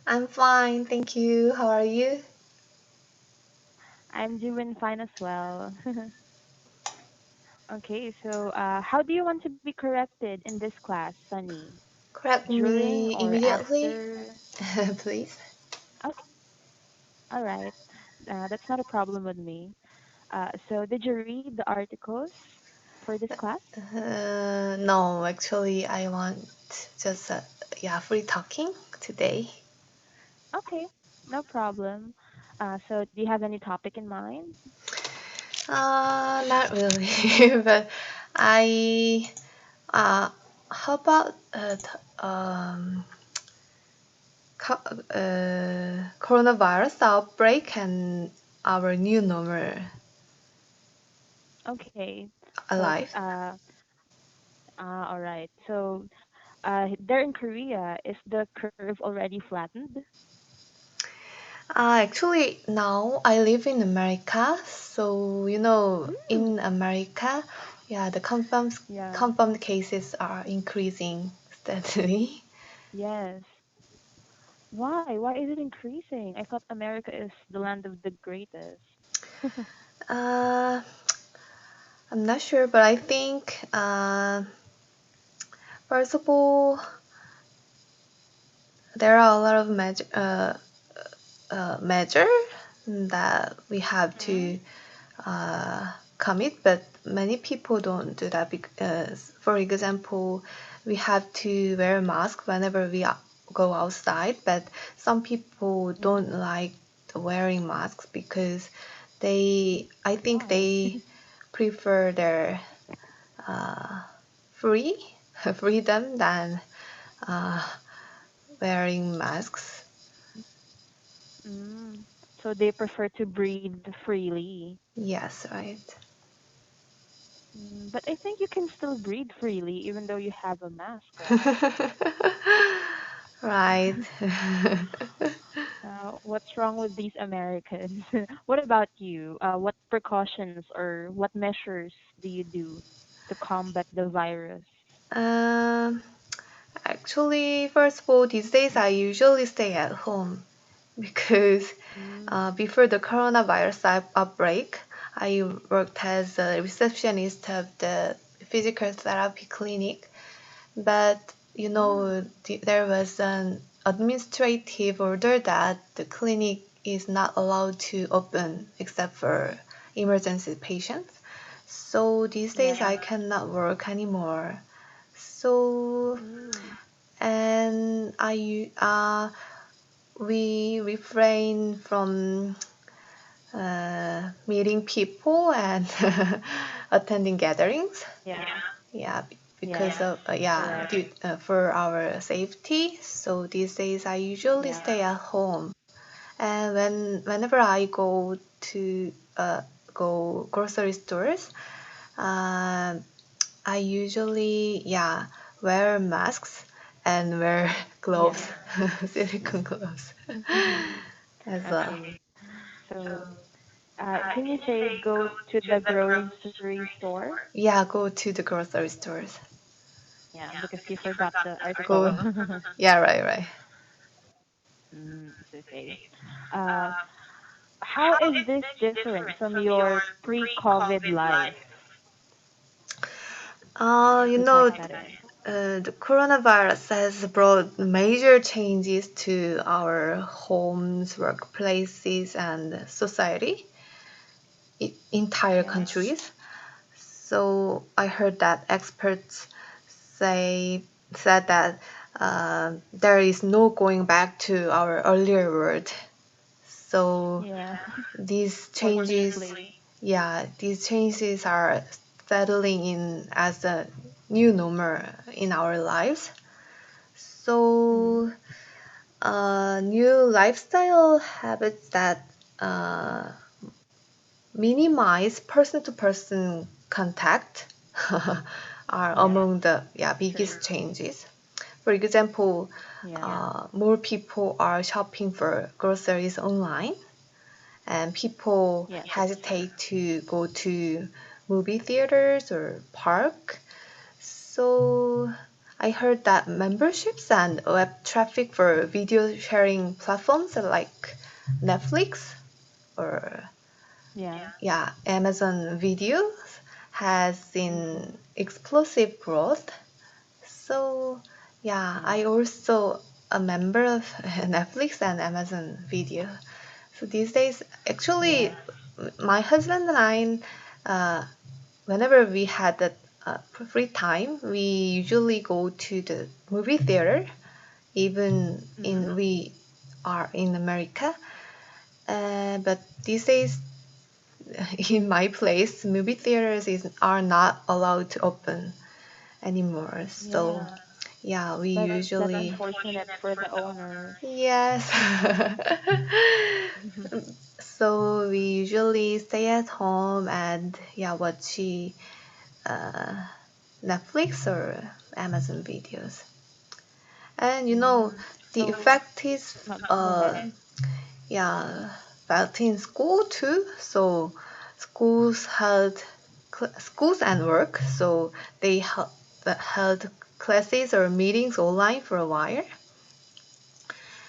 I'm fine, thank you. How are you? I'm doing fine as well. Okay, so how do you want to be corrected in this class, Sunny? Correct During me or immediately, after? please. Okay, all right. That's not a problem with me. So did you read the articles for this class? No, actually, I want just free talking today. Okay, no problem. So do you have any topic in mind? Not really, but I how about coronavirus outbreak and our new normal Okay, so alive? all right. So there in Korea, is the curve already flattened? Actually, now I live in America, so Mm, in America, yeah, the yeah. confirmed cases are increasing steadily. Yes. Why? Why is it increasing? I thought America is the land of the greatest. Uh, I'm not sure, but I think first of all, there are a lot of measure that we have Mm, to commit, but many people don't do that because, for example, we have to wear a mask whenever we go outside, but some people don't mm. like wearing masks because I think Why? they prefer their uh, free freedom than uh, wearing masks. Mm. So they prefer to breathe freely. Yes, right. But I think you can still breathe freely even though you have a mask, right? Right. What's wrong with these Americans? What about you? What precautions or what measures do you do to combat the virus? Um, Actually, first of all, these days I usually stay at home because Mm. before the coronavirus outbreak, I worked as a receptionist of the physical therapy clinic. But Mm. there was an administrative order that the clinic is not allowed to open except for emergency patients. So these days Yeah. I cannot work anymore. So Mm. and we refrain from meeting people and attending gatherings. Yeah. Yeah, because Yes. of Correct. for our safety. So these days I usually Yeah. stay at home, and whenever I to uh, go grocery stores, uh, I usually wear masks and wear Yeah. gloves, silicone gloves as well. Okay. So, can you say go to the grocery store? Yeah, go to the grocery stores. Yeah, because you forgot the article. Go. Yeah, right, right. It's okay. Uh, how is this different from your pre-COVID life? You Who know, typed that in? the coronavirus has brought major changes to our homes, workplaces, and society, entire Yes. countries. So I heard that experts say said that there is no going back to our earlier world. So Yeah. these changes, Fortunately. these changes are settling in as a new normal in our lives. Mm. So, new lifestyle habits that uh, minimize person-to-person contact are Yes. among the True. biggest changes. For example, Yeah. more people are shopping for groceries online, and people Yes, that's true. hesitate to go to movie theaters or park. So I heard that memberships and web traffic for video sharing platforms like Netflix or Yeah. yeah, Amazon Videos has Mm-hmm. seen explosive growth. So yeah, I Yes. also a member of Netflix and Amazon Video. So these days, actually, Yes. my husband and I, whenever we had the free time, we usually go to the movie theater, even Mm-hmm. in we are in America. But these days, in my place, movie theaters are not allowed to open anymore. So Yeah. yeah, we That's usually unfortunate for the owners. yes. So we usually stay at home and yeah, watch uh, Netflix or Amazon videos. And you know, Mm. the So, effect is go ahead. yeah, felt in school too. So schools and work. So they held classes or meetings online for a while.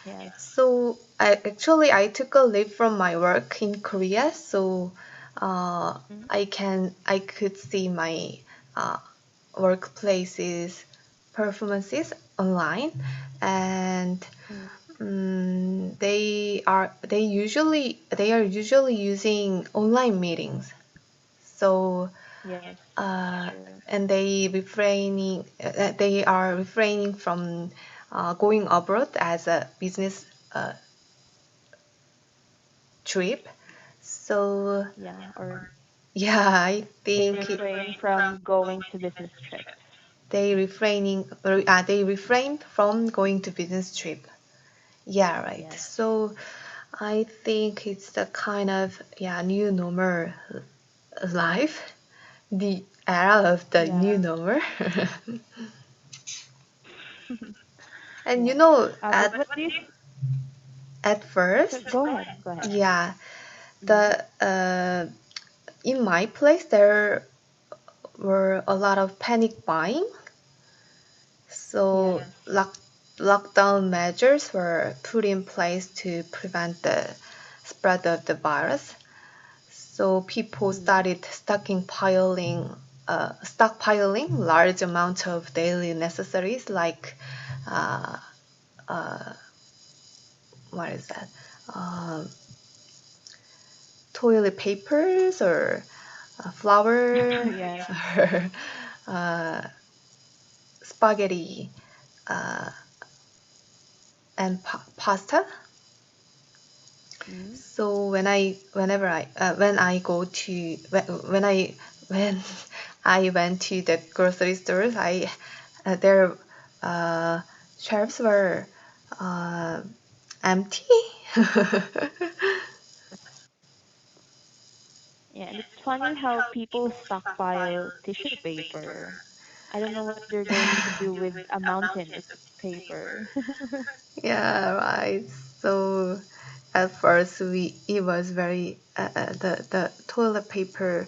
Yes. So I took a leave from my work in Korea, so uh, Mm. I could see my uh, workplace's performances online, and Mm. they are usually using online meetings. So Yes. uh, True. and they are refraining from going abroad as a business trip. So Yeah. Or yeah, I they think refrain from going to business trips. they refrain from going to business trip. Yeah, right. Yes. So I think it's the kind of yeah new normal life, the era of the new Yeah. normal. And you Yeah. know, But what do you? at So first, go ahead. Go ahead. yeah, Mm. the in my place there were a lot of panic buying. So Yes. lockdown measures were put in place to prevent the spread of the virus. So people Mm. started stockpiling large amounts of daily necessaries like uh, uh, what is that? Um, Toilet papers or flour Yes. or uh, spaghetti uh, and pasta. Mm. So when I go to when I went to the grocery stores, I their uh, shelves were uh, empty. Yeah, and it's funny how people stockpile tissue paper. I don't know what they're going to do with a mountain of paper. Yeah, right. So at first it was very the toilet paper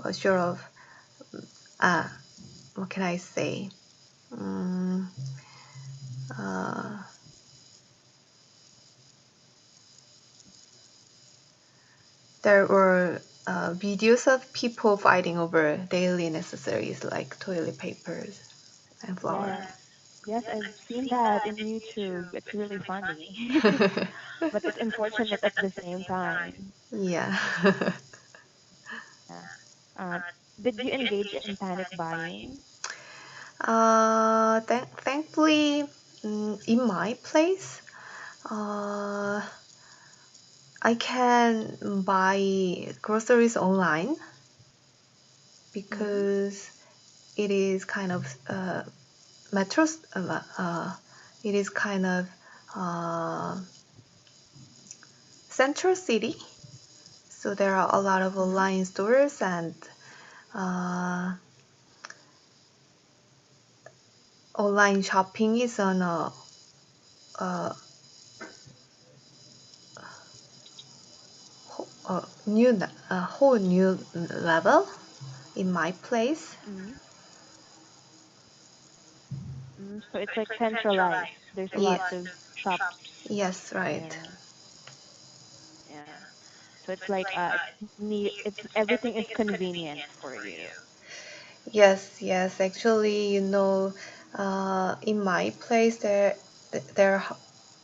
was sort of uh what can I say? Mm, uh, there were videos of people fighting over daily necessaries like toilet papers and flour. Yes. Yes, I've seen that in YouTube. It's really funny. But it's unfortunate at the same time. Yeah. Yeah. Uh, did you engage in panic buying? Thankfully, in my place, uh, I can buy groceries online Mm. because it is kind of metros. It is kind of uh, central city, so there are a lot of Mm. online stores and uh, online shopping is on a, a whole new level in my place. Mm. So it's like centralized. There's a lot Yeah. of shops. Yes, right. Yeah. Yeah. So it's like it's everything is convenient for you. Yes, yes. Actually, in my place there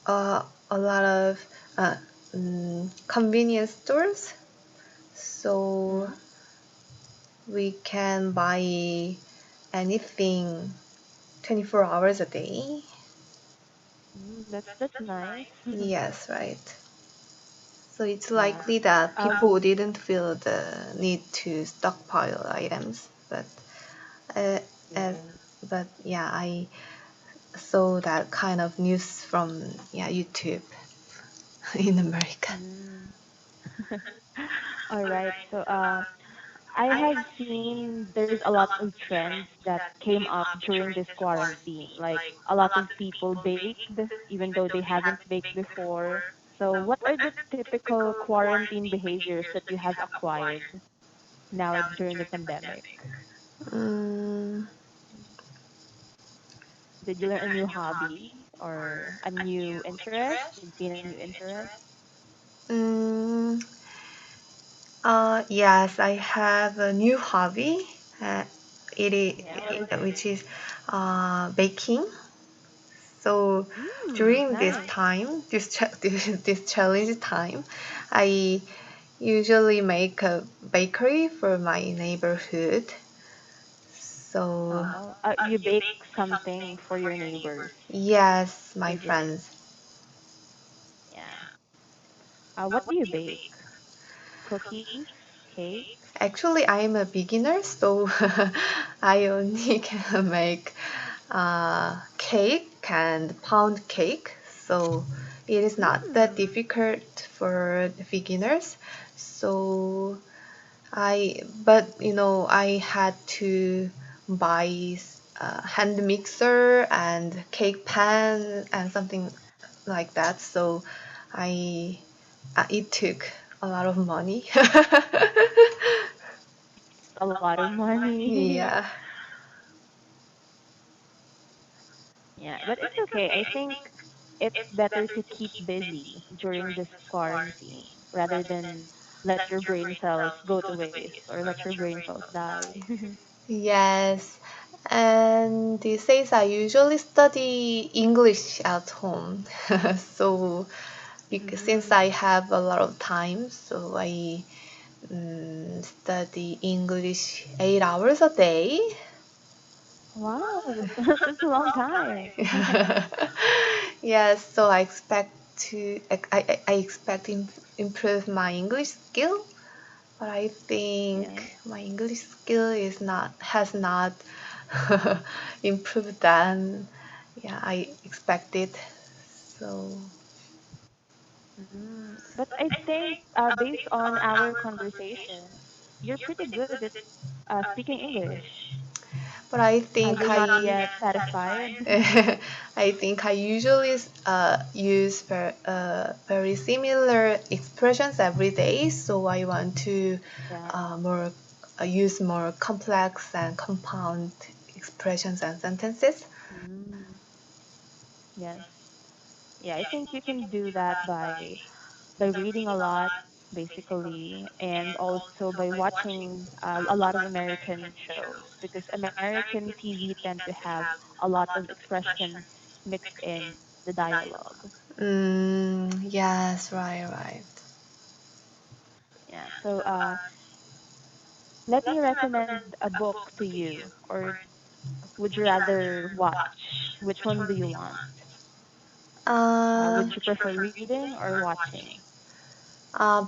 are a lot of uh, convenience stores, so Mm-hmm. we can buy anything 24 hours a day. That's nice. Yes, right. So it's Yeah. likely that Um. people didn't feel the need to stockpile items, uh, as, Yeah. but yeah, I saw that kind of news from YouTube in America. Mm. All right. So I have seen there's a lot of trends that came up during this quarantine. Like a lot of people baked, even though they haven't baked before. So, what are the typical quarantine behaviors that you have acquired now during the pandemic? Mm, Did you learn a new hobby or a new interest? Did you gain a new interest? mm, yes, I have a new hobby. Uh, Yeah, what is it? which is baking. So during this Nice. time, this challenge time, I usually make a bakery for my neighborhood. So You bake something for your neighbors. yes, my You just, friends. yeah. What do you bake? Cookies? Cake? Actually, I am a beginner, so I only can make cake and pound cake. So it is not that Hmm. difficult for the beginners. So but I had to buy hand mixer and cake pan and something like that. So I it took a lot of money. A lot of money. Yeah. Yeah, but it's okay. I think it's better to keep busy during this quarantine rather than let your brain cells go to waste or let your brain cells die. Yes. And these days I usually study English at home. So because since Mm. I have a lot of time, so I study English 8 hours a day. Wow, that's a long time. Yes, so I expect I expect improve my English skill, but I think Yeah. my English skill is not has not improved than I expected. So But I think, based on our conversation, you're pretty good at speaking English. but I Are think you not yet satisfied? I think I usually use very similar expressions every day, so I want to Yeah. more use more complex and compound expressions and sentences. Mm, yes. Yeah, I think you can do that by reading a lot, basically, and also by watching a lot of American shows because American TV tend to have a lot of expressions mixed in the dialogue. Yes, right, right. Yeah. So let me recommend a book to you, or would you rather watch? Which one do you want? Uh, Would you prefer reading or watching?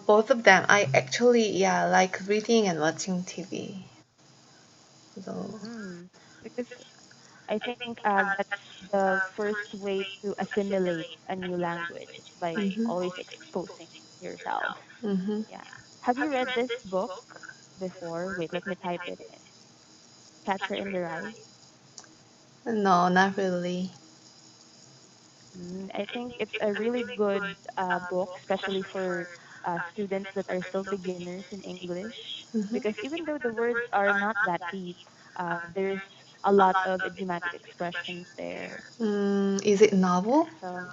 both of them. I actually, like reading and watching TV. So, Because I think that's the first way to assimilate a new language. It's by mhm, always exposing yourself. mhm. Yeah. Have you read this book before? Wait, let me type it in. Catcher in the Rye. No, not really. I think it's a really good book, especially for students that are still beginners in English, Mhm. because even though the words are not that deep, there's a lot of idiomatic expressions there. Is it novel? So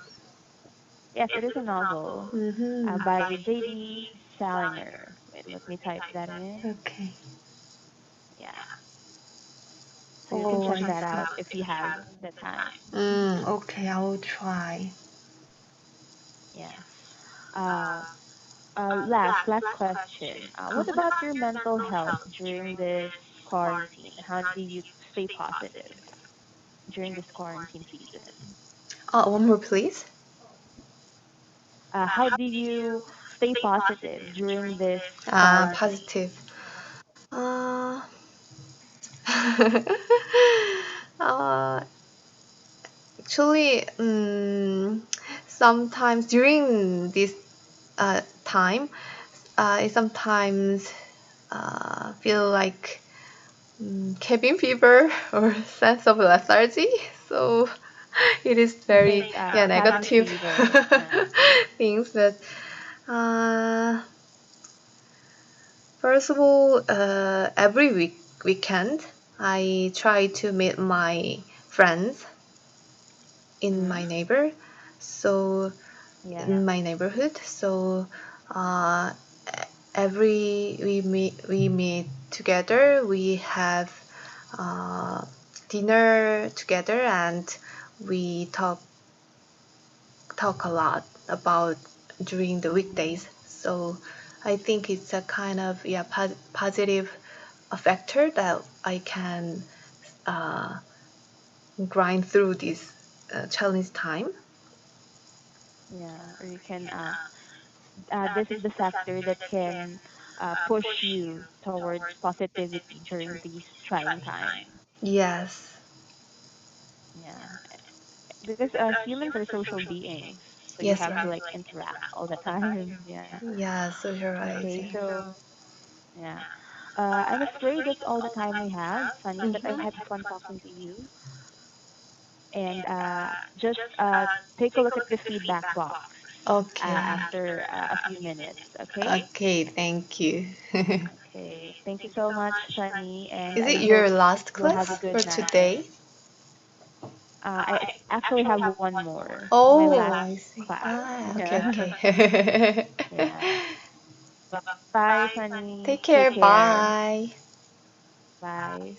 yes, it is a novel Mm-hmm. by J.D. Salinger. Wait, let me type that in. Okay. Yeah, so you can Oh, check I that out see. if you have the time. Okay, I will try. Yes. Uh, last question. What about your mental health during this quarantine? How do you stay positive during this quarantine season? One more, please. How do you stay positive during this quarantine? Positive. Uh, uh, Actually, sometimes during this time, I sometimes feel like cabin fever or sense of lethargy. So it is Like very cabin negative fever. Yeah. things. But uh, first of all, every weekend I try to meet my friends in Hmm. my neighbor. So Yeah. in my neighborhood. So uh, every we meet together. We have uh, dinner together, and we talk a lot about during the weekdays. So I think it's a kind of positive factor that I can uh, grind through this challenge time. Yeah. Or you can. This is the factor that can push you towards positivity during these trying times. Yes. Yeah. Because humans are social beings, so you Yes, have to right. like interact all the time. Yeah. Yeah, Okay. socializing. So yeah. I'm afraid that's all the time we have, Sunny. But I Mhm. had fun talking to you. And just take a look at the feedback box Okay. after a few minutes. Okay. Okay, thank you. Okay. Thank you so much, Sunny, and Is I it hope your last you'll have a class good for night. today? I actually have one more, my Oh, last I see. class. Ah, okay, Yeah. okay. Yeah. Bye, Sunny. Take care. Take care. Bye. Bye.